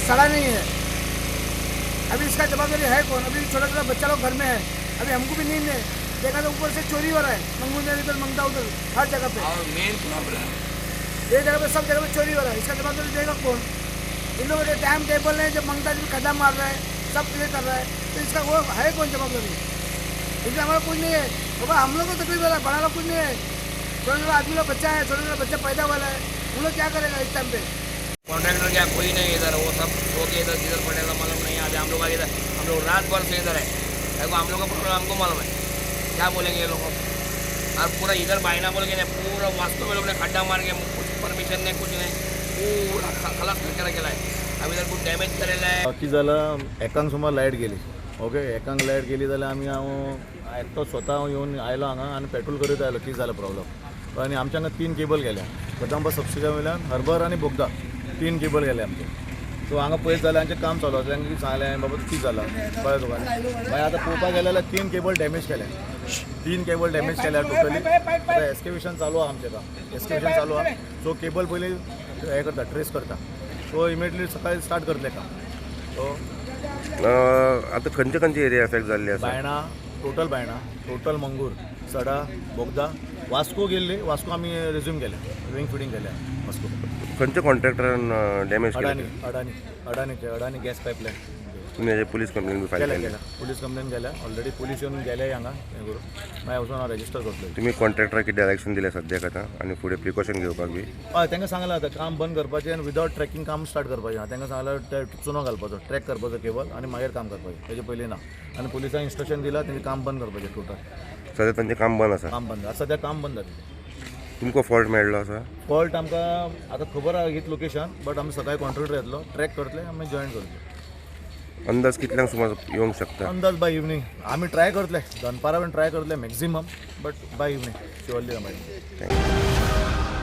सड़ा नहीं है। अभी इसका जवाबदारी है कौन? अभी छोटा छोटा बच्चा लोग घर में है, अभी हमको भी नींद है। देखा तो ऊपर से चोरी हो रहा है, मंगूर इधर मंगता उधर हर जगह पे। और मेन प्रॉब्लम ये जगह पे सब जगह पे चोरी हो रहा है, इसका जवाबदारी देगा कौन? इन लोगों के टाइम टेबल है, जब मंगता भी खड्डा मार रहा है, सब ये कर रहा है, तो इसका वो है कौन जवाबदारी? इसलिए हमारा कुछ नहीं है। तो हम लोग को तकलीफ हो रहा है, बड़ा लोग कुछ नहीं है। छोटा छोटा आदमी लोग बच्चा है, छोटा छोटा बच्चा पैदा वाला है, वो लोग क्या करेगा इस टाइम पे? कॉन्ट्रैक्टर क्या कोई नहीं इधर, वो सब सो के इधर किधर पड़ेगा मालूम नहीं। आज हम लोग इधर, हम लोग रात भर से इधर है। देखो हम लोग का प्रॉब्लम हमको मालूम है, क्या बोलेंगे ये लोग? और पूरा इधर बायना बोल के नहीं, पूरा वास्तव में लोग ने खड्डा मार के, कुछ परमिशन नहीं, कुछ नहीं, पूरा खलास करके रखेला है। अब इधर कुछ डॅमेज करेला आहे. की झालं एकांक सुमार लाईट गेली. ओके, एकांक लाईट गेली जाल्यार आमी हांव एकटो स्वता येवन आयलो हांगा आनी पेट्रोल करीत आयलो कितें जालें प्रॉब्लम. आनी आमच्या हांगा 3 केबल गेल्या, कदंबा सबसिडी वयल्यान हर्बर आनी बोगदा 3 केबल गेले आमचे. सो हांगा पळयत जाल्यार हांचें काम चालू आसा. तांकां सांगलें बाबा कितें जालां कळ्ळें तुका. मागीर आतां पळोवपाक गेले जाल्यार 3 केबल डॅमेज केल्या, 3 केबल डॅमेज केल्या टोटली. आतां एस्केवेशन चालू आहा आमचें काम, एस्केवेशन चालू आहा. सो केबल पयलीं हे करता, ट्रेस करता. सो इमिडिएटली सकाळी स्टार्ट करतले काम. सो आता खंयचे खंयचे एरिया अफेक्ट जाल्ले आसा? बायणा, टोटल मंगूर, सडा, बोगदा, वास्को गेल्ली. वास्को आमी रिज्यूम केले, विंग फिडिंग केल्या वास्को. खंयच्या कॉन्ट्रॅक्टरान डॅमेज केले? अडानी गॅस पायपलायन. तुम्ही हेजे पुलीस कंप्लेन बी फायल केली? पुलीस कंप्लेन केल्या ऑलरेडी. पुलीस येवन गेले हांगा हें करून. मागीर वचून हांव रजिस्टर करतलो. तुम्ही कॉन्ट्रॅक्टराक कितें डायरेक्शन दिलें सद्याक आतां आनी फुडें प्रिकॉशन घेवपाक बी? हय, तांकां सांगलां आतां काम बंद करपाचें आनी विदावट ट्रॅकिंग काम स्टार्ट करपाचें. तांकां सांगलां चुनो घालपाचो, ट्रॅक करपाचो केबल आनी मागीर काम करपाचें, तेजे पयलीं ना. आनी पुलिसांक इंस्ट्रक्शन दिलां तेंचें काम बंद करपाचें टोटल. सद्या तांचें काम बंद आसा? काम बंद आतां सद्या काम बंद जालें. तुमकां फॉल्ट मेळ्ळो आसा? फॉल्ट आमकां आतां खबर आहा हीच लोकेशन, बट आमी सकाळीं कॉन्ट्रॅक्टर येतलो, ट्रॅक करतले आमी जॉईन करतले. अंदाज कितल्यांक सुमार येवंक शकता? अंदाज बाय इवनिंग आमी ट्राय करतले, दनपारा बीन ट्राय करतले maximum, but by evening surely मेळटलें. थँक्यू.